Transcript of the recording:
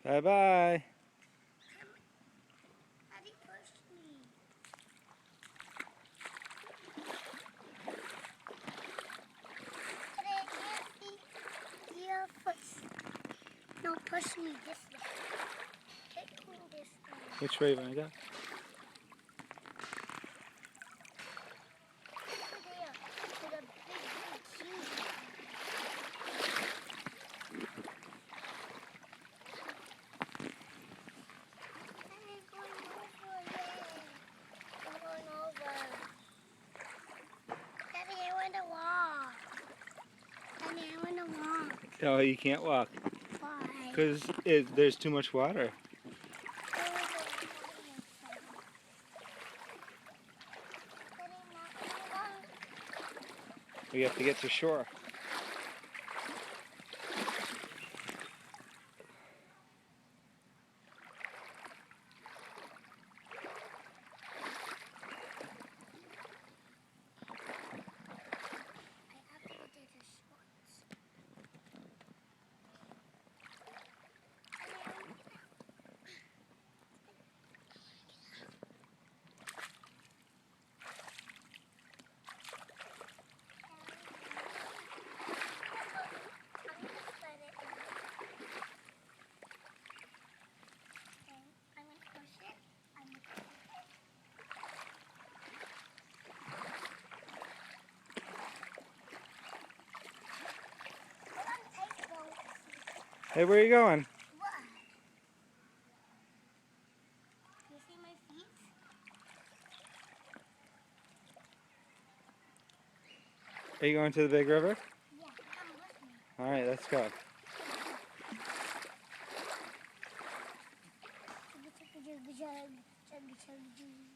Bye-bye. Daddy pushed me. But I can't see your foot. No, push me this way. Take me this way. Which way you want to go? There. To the big tree. I'm going over there. I'm going over. Daddy, I want to walk. Daddy, I want to walk. No, you can't walk. Why? Because there's too much water. We have to get to shore. Hey, where are you going? What? You see my feet? Are you going to the big river? Yeah, come with me. All right, let's go. Chug, chug, chug, chug, chug, chug, chug.